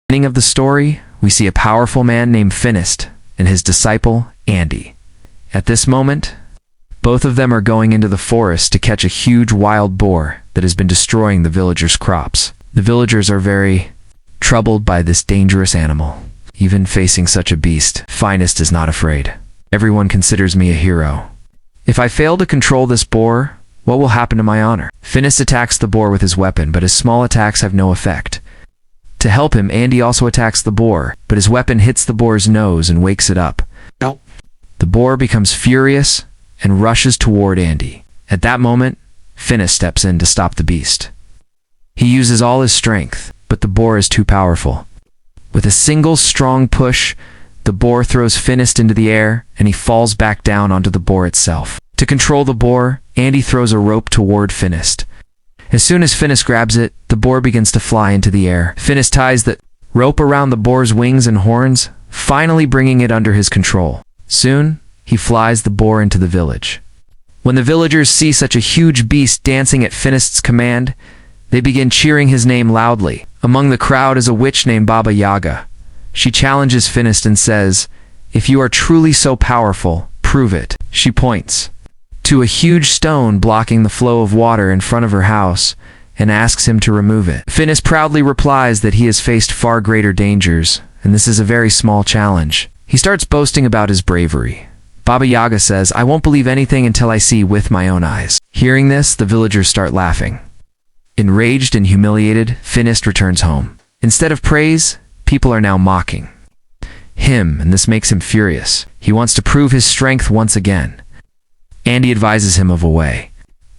Beginning of the story, we see a powerful man named Finist and his disciple, Andy. At this moment, both of them are going into the forest to catch a huge wild boar that has been destroying the villagers' crops. The villagers are very troubled by this dangerous animal. Even facing such a beast, Finist is not afraid. Everyone considers me a hero. If I fail to control this boar, what will happen to my honor? Finist attacks the boar with his weapon, but his small attacks have no effect. To help him, Andy also attacks the boar, but his weapon hits the boar's nose and wakes it up. No. The boar becomes furious and rushes toward Andy. At that moment, Finist steps in to stop the beast. He uses all his strength, but the boar is too powerful. With a single strong push, the boar throws Finist into the air, and he falls back down onto the boar itself. To control the boar, Andy throws a rope toward Finist. As soon as Finist grabs it, the boar begins to fly into the air. Finist ties the rope around the boar's wings and horns, finally bringing it under his control. Soon, he flies the boar into the village. When the villagers see such a huge beast dancing at Finist's command, they begin cheering his name loudly. Among the crowd is a witch named Baba Yaga. She challenges Finist and says, "If you are truly so powerful, prove it." She points to a huge stone blocking the flow of water in front of her house and asks him to remove it. Finist proudly replies that he has faced far greater dangers, and this is a very small challenge. He starts boasting about his bravery. Baba Yaga says, "I won't believe anything until I see with my own eyes." Hearing this, the villagers start laughing. Enraged and humiliated, Finist returns home. Instead of praise, people are now mocking him, and this makes him furious. He wants to prove his strength once again. Andy advises him of a way.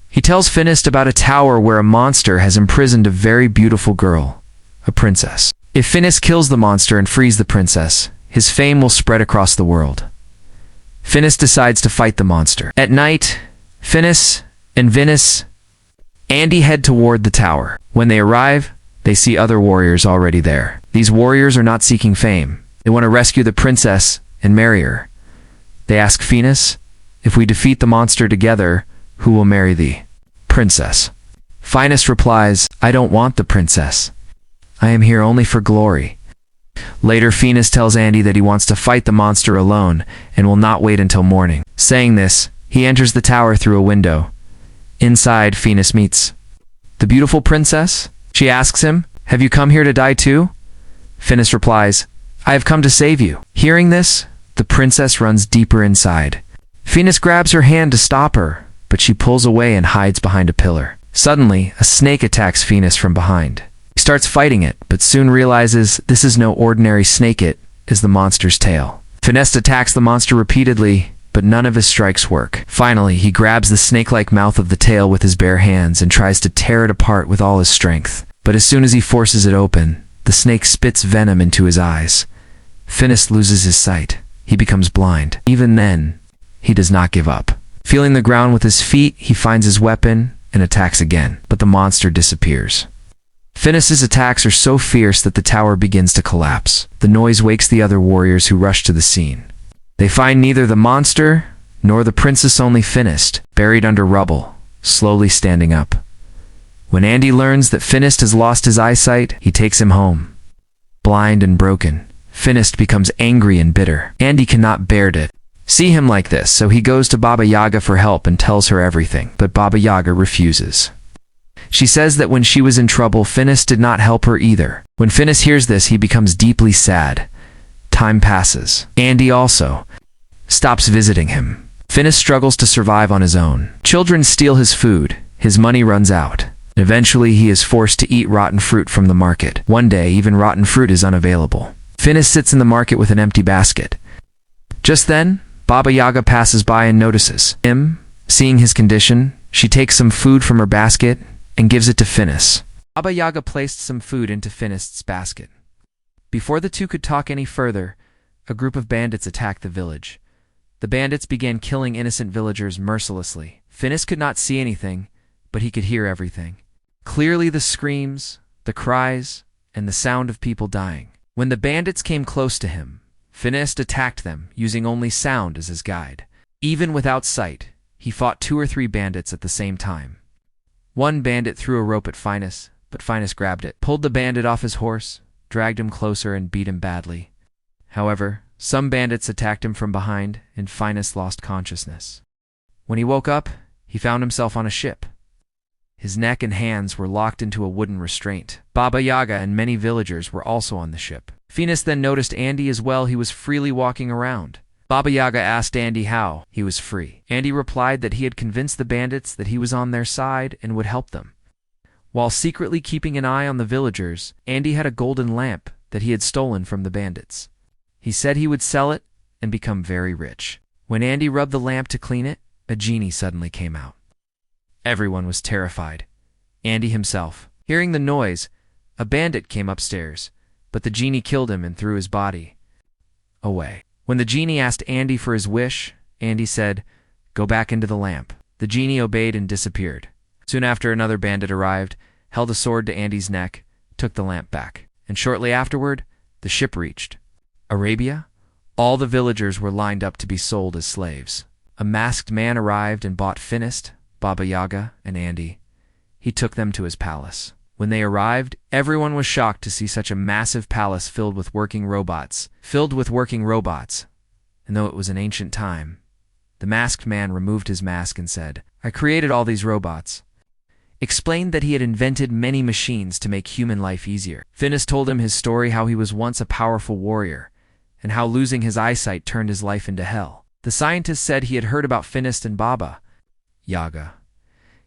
He tells Finist about a tower where a monster has imprisoned a very beautiful girl, a princess. If Finist kills the monster and frees the princess, his fame will spread across the world. Finist decides to fight the monster. At night, Finist and Andy head toward the tower. When they arrive, they see other warriors already there. These warriors are not seeking fame. They want to rescue the princess and marry her. They ask Finist, "If we defeat the monster together, who will marry the princess?" Finist replies, "I don't want the princess. I am here only for glory." Later, Finist tells Andy that he wants to fight the monster alone and will not wait until morning. Saying this, he enters the tower through a window. Inside, Finist meets the beautiful princess. She asks him, "Have you come here to die too?" Finist replies, "I have come to save you." Hearing this, the princess runs deeper inside. Finist grabs her hand to stop her, but she pulls away and hides behind a pillar. Suddenly, a snake attacks Finist from behind. He starts fighting it, but soon realizes this is no ordinary snake, it is the monster's tail. Finist attacks the monster repeatedly, but none of his strikes work. Finally, he grabs the snake-like mouth of the tail with his bare hands and tries to tear it apart with all his strength. But as soon as he forces it open, the snake spits venom into his eyes. Finist loses his sight. He becomes blind. Even then, he does not give up. Feeling the ground with his feet, he finds his weapon and attacks again, but the monster disappears. Finist's attacks are so fierce that the tower begins to collapse. The noise wakes the other warriors who rush to the scene. They find neither the monster nor the princess, only Finist, buried under rubble, slowly standing up. When Andy learns that Finist has lost his eyesight, he takes him home. Blind and broken, Finist becomes angry and bitter. Andy cannot bear to see him like this, so he goes to Baba Yaga for help and tells her everything, but Baba Yaga refuses. She says that when she was in trouble, Finist did not help her either. When Finist hears this, he becomes deeply sad. Time passes. Andy also stops visiting him. Finist struggles to survive on his own. Children steal his food. His money runs out. Eventually, he is forced to eat rotten fruit from the market. One day, even rotten fruit is unavailable. Finist sits in the market with an empty basket. Just then, Baba Yaga passes by and notices him. Seeing his condition, she takes some food from her basket and gives it to Finist. Baba Yaga placed some food into Finist's basket. Before the two could talk any further, a group of bandits attacked the village. The bandits began killing innocent villagers mercilessly. Finist could not see anything, but he could hear everything. Clearly the screams, the cries, and the sound of people dying. When the bandits came close to him, Finist attacked them, using only sound as his guide. Even without sight, he fought 2 or 3 bandits at the same time. One bandit threw a rope at Finist, but Finist grabbed it, pulled the bandit off his horse, dragged him closer and beat him badly. However, some bandits attacked him from behind, and Finist lost consciousness. When he woke up, he found himself on a ship. His neck and hands were locked into a wooden restraint. Baba Yaga and many villagers were also on the ship. Finist then noticed Andy as well. He was freely walking around. Baba Yaga asked Andy how he was free. Andy replied that he had convinced the bandits that he was on their side and would help them. While secretly keeping an eye on the villagers, Andy had a golden lamp that he had stolen from the bandits. He said he would sell it and become very rich. When Andy rubbed the lamp to clean it, a genie suddenly came out. Everyone was terrified. Andy himself. Hearing the noise, a bandit came upstairs, but the genie killed him and threw his body away. When the genie asked Andy for his wish, Andy said, "Go back into the lamp." The genie obeyed and disappeared. Soon after, another bandit arrived, held a sword to Andy's neck, took the lamp back, and shortly afterward, the ship reached Arabia. All the villagers were lined up to be sold as slaves. A masked man arrived and bought Finist, Baba Yaga, and Andy. He took them to his palace. When they arrived, everyone was shocked to see such a massive palace filled with working robots. And though it was an ancient time, the masked man removed his mask and said, "I created all these robots." Explained that he had invented many machines to make human life easier. Finist told him his story, how he was once a powerful warrior, and how losing his eyesight turned his life into hell. The scientist said he had heard about Finist and Baba Yaga.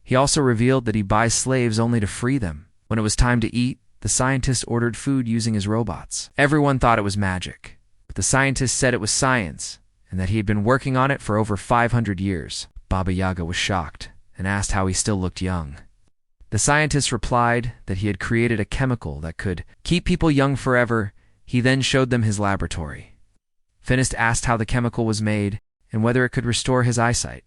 He also revealed that he buys slaves only to free them. When it was time to eat, the scientist ordered food using his robots. Everyone thought it was magic, but the scientist said it was science, and that he had been working on it for over 500 years. Baba Yaga was shocked and asked how he still looked young. The scientist replied that he had created a chemical that could keep people young forever. He then showed them his laboratory. Finist asked how the chemical was made and whether it could restore his eyesight.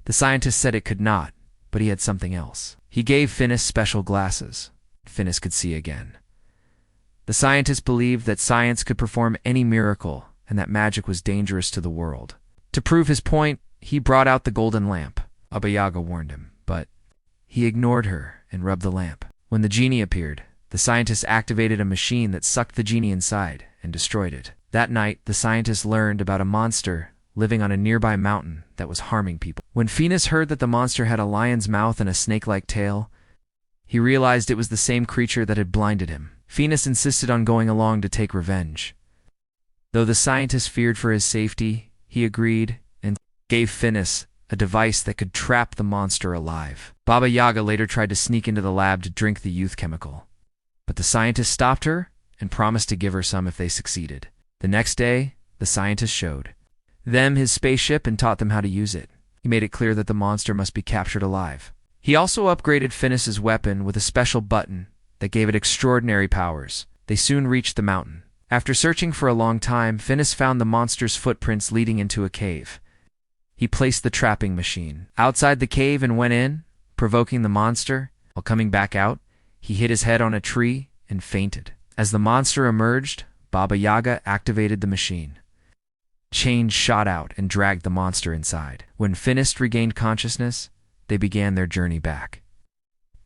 The scientist said it could not, but he had something else. He gave Finist special glasses. Finist could see again. The scientist believed that science could perform any miracle and that magic was dangerous to the world. To prove his point, he brought out the golden lamp. Baba Yaga warned him, but he ignored her and rubbed the lamp. When the genie appeared, the scientist activated a machine that sucked the genie inside and destroyed it. That night, the scientist learned about a monster living on a nearby mountain that was harming people. When Finist heard that the monster had a lion's mouth and a snake-like tail, he realized it was the same creature that had blinded him. Finist insisted on going along to take revenge. Though the scientist feared for his safety, he agreed and gave Finist a device that could trap the monster alive. Baba Yaga later tried to sneak into the lab to drink the youth chemical, but the scientist stopped her and promised to give her some if they succeeded. The next day, the scientist showed them his spaceship and taught them how to use it. He made it clear that the monster must be captured alive. He also upgraded Finist's weapon with a special button that gave it extraordinary powers. They soon reached the mountain. After searching for a long time, Finist found the monster's footprints leading into a cave. He placed the trapping machine outside the cave and went in, provoking the monster. While coming back out, he hit his head on a tree and fainted. As the monster emerged, Baba Yaga activated the machine. Chains shot out and dragged the monster inside. When Finist regained consciousness, they began their journey back.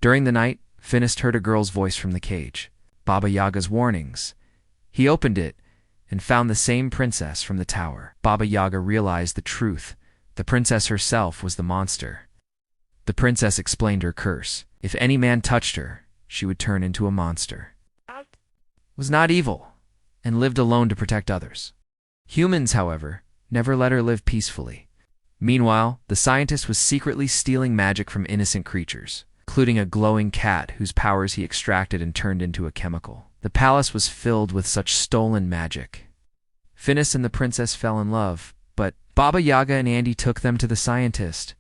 During the night, Finist heard a girl's voice from the cage. Baba Yaga's warnings. He opened it and found the same princess from the tower. Baba Yaga realized the truth. The princess herself was the monster. The princess explained her curse. If any man touched her, she would turn into a monster. Was not evil and lived alone to protect others. Humans, however, never let her live peacefully. Meanwhile, the scientist was secretly stealing magic from innocent creatures, including a glowing cat whose powers he extracted and turned into a chemical. The palace was filled with such stolen magic. Finist and the princess fell in love, but Baba Yaga and Andy took them to the scientist.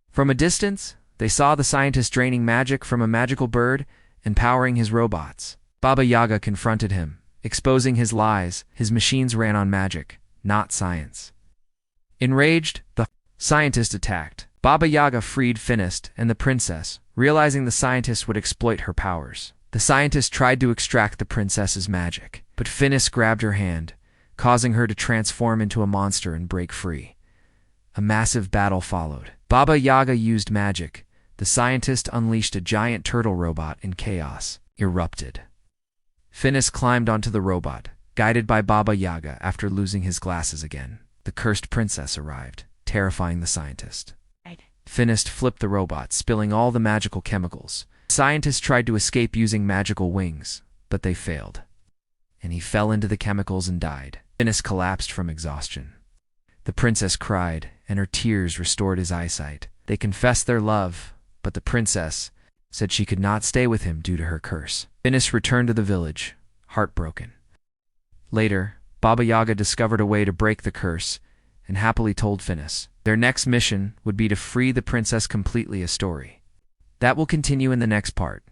From a distance, they saw the scientist draining magic from a magical bird and powering his robots. Baba Yaga confronted him, exposing his lies. His machines ran on magic, not science. Enraged, the scientist attacked. Baba Yaga freed Finist and the princess, realizing the scientist would exploit her powers. The scientist tried to extract the princess's magic, but Finist grabbed her hand, causing her to transform into a monster and break free. A massive battle followed. Baba Yaga used magic. The scientist unleashed a giant turtle robot and chaos erupted. Finist climbed onto the robot, guided by Baba Yaga after losing his glasses again. The cursed princess arrived, terrifying the scientist. Finist flipped the robot, spilling all the magical chemicals. The scientist tried to escape using magical wings, but they failed, and he fell into the chemicals and died. Finist collapsed from exhaustion. The princess cried, and her tears restored his eyesight. They confessed their love, but the princess said she could not stay with him due to her curse. Finist returned to the village, heartbroken. Later, Baba Yaga discovered a way to break the curse and happily told Finist their next mission would be to free the princess completely. A story that will continue in the next part.